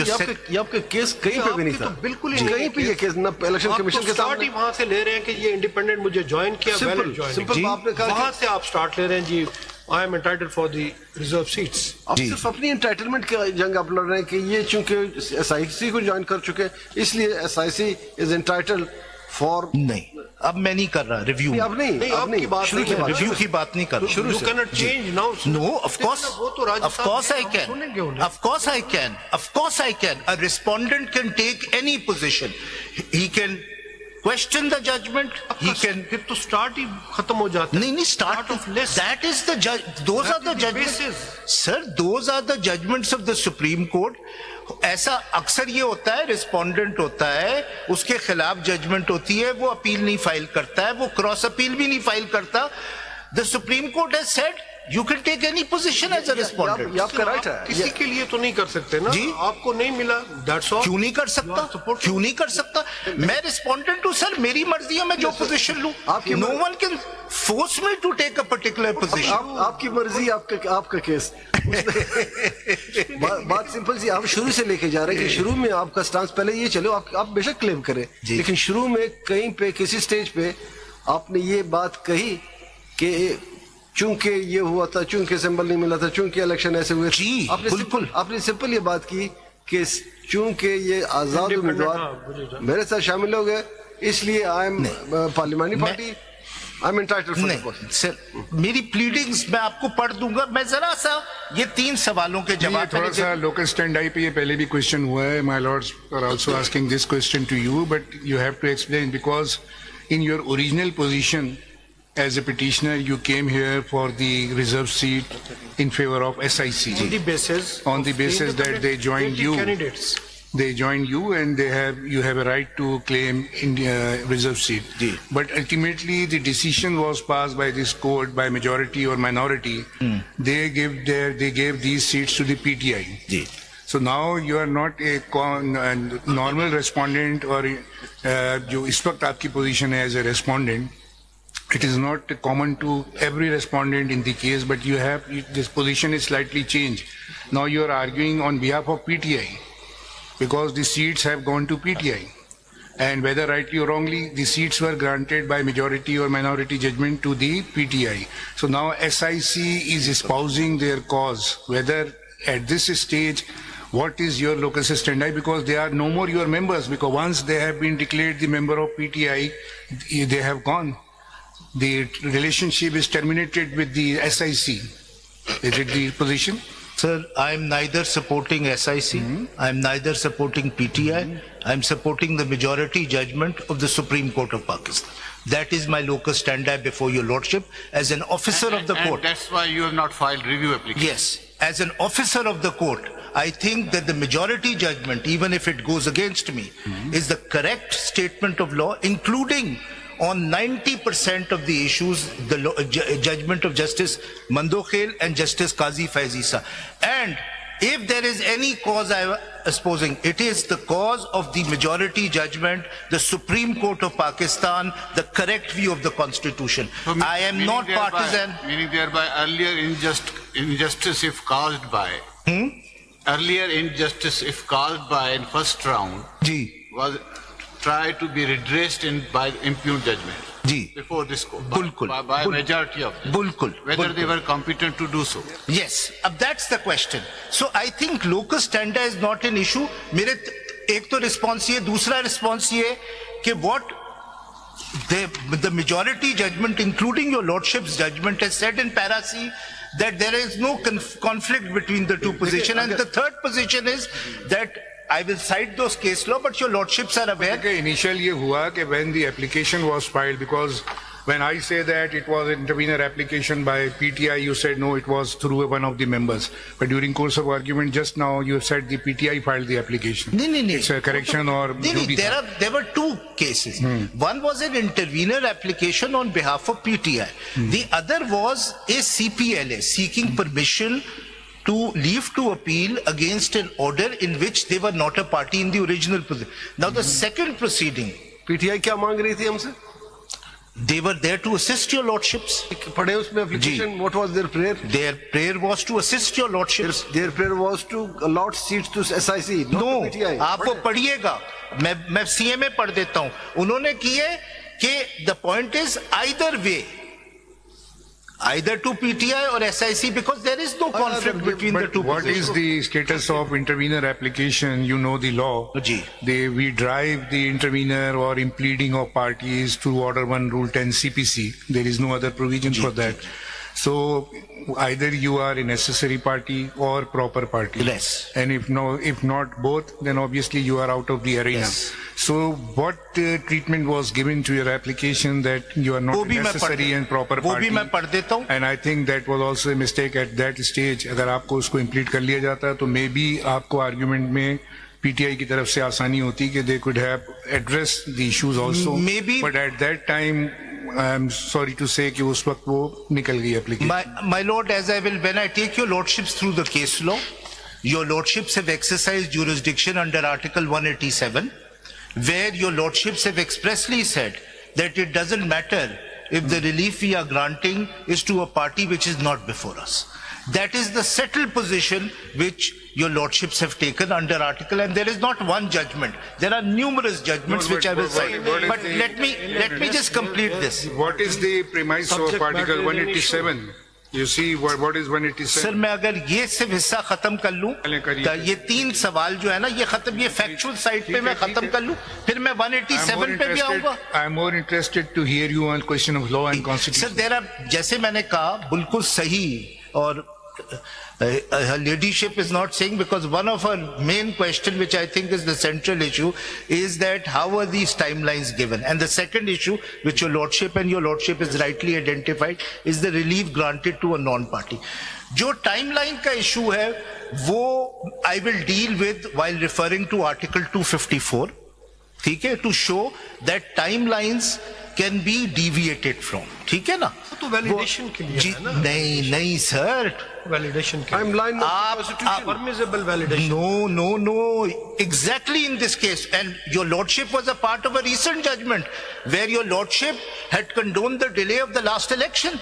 ये आपका केस कहीं पे भी नहीं था, बिल्कुल कहीं पे ये केस ना इलेक्शन कमीशन के सामने। वहां से ले रहे हैं कि ये इंडिपेंडेंट मुझे ज्वाइन किया, सिंपल आपने कहा वहां से आप स्टार्ट ले रहे हैं जी, I am entitled for the reserve seats. आप सिर्फ अपनी एंटाइटलमेंट की जंग आप लड़ रहे हैं कि ये चूंकि SIC को ज्वाइन कर चुके इसलिए SIC इज एंटाइटल्ड फॉर। नहीं, अब मैं नहीं कर रहा रिव्यू। अब नहीं रिव्यू की बात नहीं कर रहा। You cannot change now. No, of course. वो तो Rajasthan Of course I can. सुनेंगे उन्हें। Of course I can. Of course I can. A respondent can take any position. He can question the judgment. He can. फिर तो start ही खत्म हो जाता है। नहीं, start of list. That is the judge. Those are the judgments. Sir, those are the judgments of the Supreme Court. ऐसा अक्सर ये होता है, रिस्पोंडेंट होता है, उसके खिलाफ जजमेंट होती है, वो अपील नहीं फाइल करता है, वो क्रॉस अपील भी नहीं फाइल करता। The supreme court has said you can take any position as a respondent. आपका राइट है, किसी के लिए तो नहीं कर सकते ना जी, आपको नहीं मिला, दैट्स ऑल। क्यों नहीं कर सकता? क्यों नहीं कर सकता? मैं रिस्पोंडेंट हूं सर, मेरी मर्जी है मैं जो पोजीशन लूं। No one can force me to take a particular position. आपकी मर्जी, आपका केस। बात सिंपल सी, आप शुरू से लेके जा रहे हैं कि शुरू में आपका स्टांस पहले ये चलो, आप बेशक क्लेम करें, लेकिन शुरू में कहीं पे किसी स्टेज पे आपने ये बात कही कि चूंकि ये हुआ था, चूंकि सिंबल नहीं मिला था, चूंकि इलेक्शन ऐसे हुए, आपने सिंपल ये बात की कि चूंकि ये आजाद उम्मीदवार मेरे साथ शामिल हो गए इसलिए I am parliamentary party, I am entitled for the post. Sir, मेरी प्लीडिंग्स मैं आपको पढ़ दूंगा। मैं जरा सा ये 3 सवालों के जवाब, थोड़ा सा लोकल स्टैंड आई पे ये पहले भी क्वेश्चन हुआ है। My lords are also asking this question to you, but you have to explain because in your original position as a petitioner you came here for the reserve seat in favor of SIC on the basis that they joined you candidates. They joined you and you have a right to claim India reserve seat. But ultimately the decision was passed by this court by majority or minority. They gave these seats to the PTI. So now you are not a normal respondent or जो इस वक्त आपकी position है as a respondent, it is not common to every respondent in the case, but you have, this position is slightly changed. Now you are arguing on behalf of PTI because the seats have gone to PTI, and whether rightly or wrongly the seats were granted by majority or minority judgment to the PTI. So now SIC is espousing their cause. Whether at this stage what is your locus standi, because they are no more your members, because once they have been declared the member of PTI, they have gone. The relationship is terminated with the SIC. Is it the position? Sir, I am neither supporting SIC, I am neither supporting PTI, I am supporting the majority judgment of the Supreme Court of Pakistan. That is my locus standi before your lordship as an officer of the court. And that's why you have not filed review application. Yes, as an officer of the court, I think that the majority judgment, even if it goes against me, is the correct statement of law, including on 90% of the issues, the judgment of Justice Mandokhel and Justice Qazi Faizisa. And if there is any cause I am espousing, it is the cause of the majority judgment, the Supreme Court of Pakistan, the correct view of the Constitution. So, I am not partisan. Meaning thereby earlier injustice if caused by, earlier injustice if caused by in first round was try to be redressed by impugned judgment before this court by majority of them, whether they were competent to do so. Yes, that's the question. So I think locus standi is not an issue. मेरे एक तो response ये, दूसरा response ये कि what the majority judgment, including your lordship's judgment, has said in para C that there is no conflict between the two positions, and the third position is that I will cite those case law, but your lordships are aware. Initially ये हुआ कि when the application was filed, because when I say that it was an intervener application by PTI, you said no, it was through one of the members. But during course of argument just now, you said the PTI filed the application. It's a correction or... There were 2 cases. One was an intervener application on behalf of PTI. The other was a CPLA seeking permission to leave to appeal against an order in which they were not a party in the original position. Now the second proceeding, PTI क्या मांग रही थी हमसे? They were there to assist your lordships. पढ़े उसमें application. What was their prayer? Their prayer was to assist your lordships. Their prayer was to allot seats to SIC. No, आप वो पढ़िएगा. मैं CMA पढ़ देता हूँ. उन्होंने किए कि the point is either way. Either to PTI or SIC, because there is no conflict between the two. What is the status of intervener application? You know the law. We drive the intervener or impleading of parties through Order 1, Rule 10 CPC. There is no other provision for that. So either you are a necessary party or proper party. Yes. And if not both, then obviously you are out of the arena. Yes. So what treatment was given to your application that you are not a necessary and proper party? And I think that was also a mistake at that stage. अगर आपको उसको implead कर लिया जाता तो maybe आपको argument में PTI की तरफ से आसानी होती कि they could have addressed the issues also. Maybe. But at that time, I'm sorry to say कि उस वक्त वो निकल गई application. My lord, when I take your lordships through the case law, your lordships have exercised jurisdiction under Article 187, where your lordships have expressly said that it doesn't matter if the relief we are granting is to a party which is not before us. That is the settled position which your lordships have taken under article, and there is not one judgment. There are numerous judgments which I will cite. But let me just complete this. What is the premise of Article 187? You see what is 187? Sir मैं अगर ये सिर्फ हिस्सा खत्म कर लूं तो ये तीन सवाल जो है ना ये खत्म, ये फैक्चुअल साइड पे मैं खत्म कर लूं, फिर मैं 187 पे भी आऊंगा. I am more interested to hear you on question of law and constitution. Sir there are, जैसे मैंने कहा, बिल्कुल सही. और her ladyship is not saying, because one of her main question, which I think is the central issue, is that how are these timelines given? And the second issue, which your lordship and your lordship is rightly identified, is the relief granted to a non-party. जो timeline का issue है, वो I will deal with while referring to Article 254. ठीक है, to show that timelines can be deviated from. ठीक है ना? तो वैलिडेशन के लिए है ना? नहीं सर, वैलिडेशन के timeline constitution permissible validation. No, exactly in this case. And your lordship was a part of a recent judgment where your lordship had condoned the delay of the last election.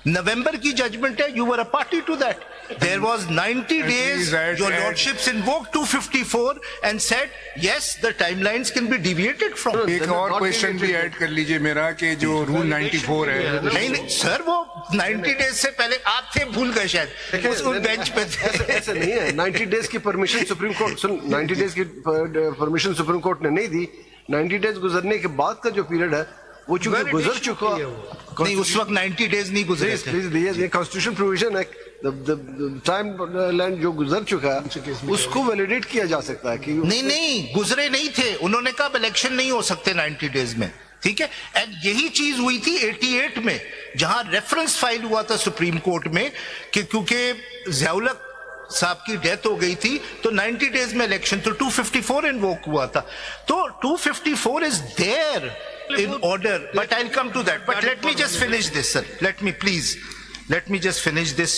November की judgment है, you were a party to that. There was 90 days, your lordships invoked 254 and said, yes, the timelines can be deviated from. एक और question भी add कर लीजिए मेरा कि जो Rule 94 है. नहीं सर, वो 90 days से पहले आप थे, भूल गए शायद, उस बेंच पे थे. ऐसा नहीं है. 90 days की permission Supreme Court, 90 days की permission Supreme Court ने नहीं दी. 90 days गुजरने के बाद का जो period है वो चूंकि गुजर चुका नहीं, उस वक्त 90 days नहीं गुजरे थे. ये constitution provision है. The timeline जो गुजर चुका है उसको वैलिडेट किया जा सकता है कि नहीं गुजरे नहीं थे. उन्होंने कहा इलेक्शन नहीं हो सकते 90 डेज में. ठीक है. एंड यही चीज हुई थी 88 में, जहां रेफरेंस फाइल हुआ था सुप्रीम कोर्ट में कि क्योंकि ज़ियाउल साहब की डेथ हो गई थी तो 90 डेज में इलेक्शन, तो 254 इन्वोक हुआ था. तो 254 is there in order, but I'll come to that. But let me just finish this, sir. Let me just finish this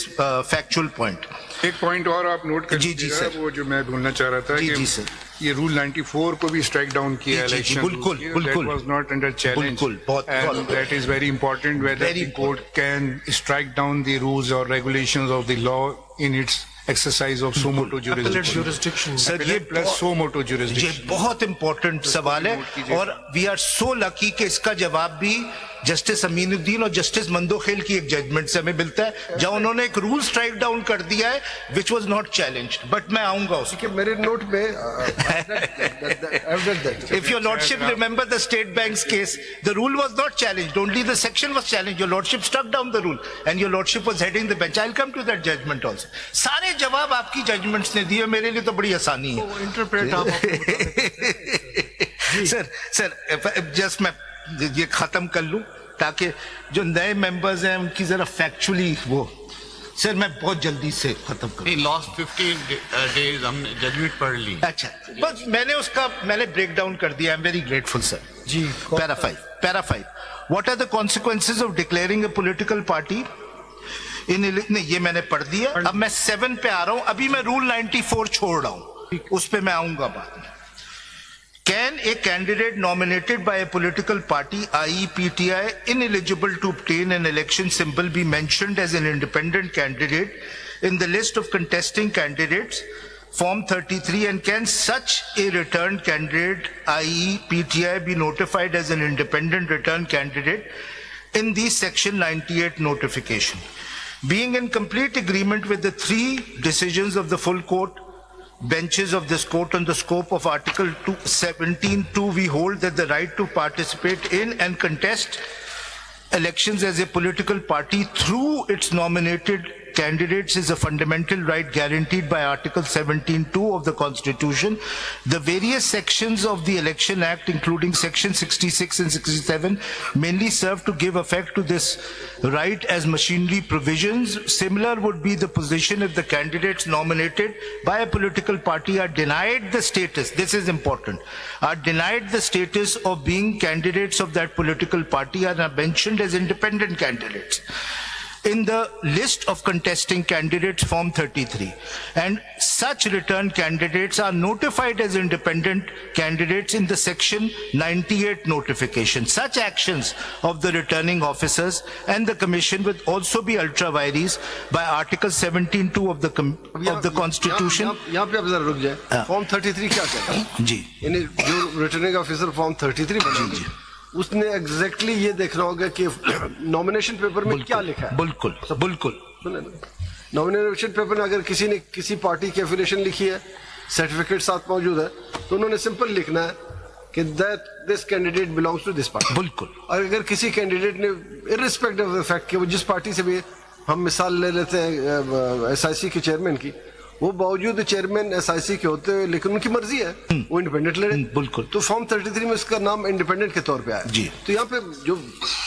factual point. एक पॉइंट और आप नोट कर लीजिएगा, वो जो मैं बोलना चाह रहा था कि ये रूल 94 को भी स्ट्राइक डाउन किया इलेक्शन. बिल्कुल. That was not under challenge. And that is very important, whether the court can strike down the rules or regulations of the law in its exercise of suo motu jurisdiction. Sir, ये plus suo motu jurisdiction. ये बहुत important सवाल है और we are so lucky कि इसका जवाब भी जस्टिस अमीनुद्दीन और जस्टिस मंदोखेल की एक जजमेंट से हमें मिलता है, जहां उन्होंने एक रूल स्ट्राइक डाउन कर दिया है which was not challenged. But मैं आऊंगा उसके मेरे नोट में. If your lordship remember the State Bank's case, the rule was not challenged, only the section was challenged. Your lordship struck down the rule and your lordship was heading the bench. I'll come to that judgment also. सारे जवाब आपकी judgements ने दिए, मेरे लिए तो बड़ी आसानी है. इंटरप्रेट आप सर जस्ट मैं ये खत्म कर लूं ताकि जो नए मेंबर्स हैं उनकी जरा फैक्चुअली वो. सर मैं बहुत जल्दी से खत्म करूं. लास्ट 15 days हमने जजमेंट पढ़ ली. अच्छा, बस मैंने ब्रेक डाउन कर दिया. I am very grateful sir. जी. Para 5 what are the consequences of declaring a political party in ये मैंने पढ़ दिया. अब मैं 7 पे आ रहा हूं. अभी मैं रूल 94 छोड़ रहा हूं, उस पे मैं आऊंगा बाद में. Can a candidate nominated by a political party, i.e. PTI, ineligible to obtain an election symbol be mentioned as an independent candidate in the list of contesting candidates, Form 33, and can such a returned candidate, i.e. PTI, be notified as an independent returned candidate in the Section 98 notification? Being in complete agreement with the three decisions of the full court, benches of this court on the scope of Article 17(2), we hold that the right to participate in and contest elections as a political party through its nominated candidates is a fundamental right guaranteed by Article 17(2) of the Constitution. The various sections of the Election Act, including Section 66 and 67, mainly serve to give effect to this right as machinery provisions. Similar would be the position if the candidates nominated by a political party are denied the status, this is important, are denied the status of being candidates of that political party and are mentioned as independent candidates in the list of contesting candidates, Form 33, and such returned candidates are notified as independent candidates in the Section 98 notification. Such actions of the returning officers and the Commission will also be ultra vires by Article 17(2) of the Constitution. यहाँ पे आप जरा रुक जाए. Form 33 क्या कहता है? जी. यानी जो रिटर्निंग ऑफिसर Form 33 बनाएंगे, उसने एग्जैक्टली ये देखना होगा कि नॉमिनेशन पेपर में क्या लिखा है. बिल्कुल बिल्कुल. नॉमिनेशन पेपर में अगर किसी ने किसी पार्टी की एफिलिएशन लिखी है, सर्टिफिकेट साथ मौजूद है, तो उन्होंने सिंपल लिखना है कि that this candidate belongs to this party. बिल्कुल. और अगर किसी कैंडिडेट ने इररिस्पेक्टिव ऑफ द फैक्ट कि वो जिस पार्टी से भी, हम मिसाल ले लेते हैं एसआईसी के चेयरमैन की, वो बावजूद चेयरमैन एसआईसी के होते हुए लेकिन उनकी मर्जी है, वो इंडिपेंडेंट लड़े. बिल्कुल. तो फॉर्म 33 में उसका नाम इंडिपेंडेंट के तौर पे आया. जी. तो यहाँ पे जो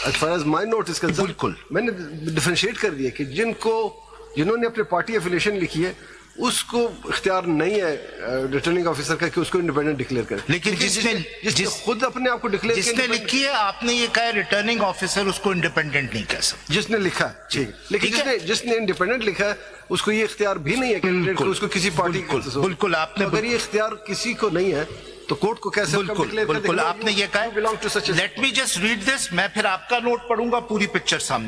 as far as my note is concerned, बिल्कुल मैंने डिफरेंशिएट कर दिया कि जिन्होंने अपने पार्टी एफिलिएशन लिखी है, उसको इख्तियार नहीं है रिटर्निंग ऑफिसर का कि उसको इंडिपेंडेंट डिक्लेयर करे. लेकिन जिसने खुद अपने आप को डिक्लेयर, जिसने लिखी है, आपने ये कहा रिटर्निंग ऑफिसर उसको इंडिपेंडेंट नहीं कह सकता. जिसने लिखा है, ठीक. लेकिन जिसने इंडिपेंडेंट लिखा है, उसको ये इख्तियार भी नहीं है कैंडिडेट को उसको किसी पार्टी. बिल्कुल. आपने अगर ये इख्तियार किसी को नहीं है तो कोर्ट को कैसे बिल्कुल आपने ये कहा. Let me just read this, मैं फिर आपका नोट पढ़ूंगा, पूरी पिक्चर सामने.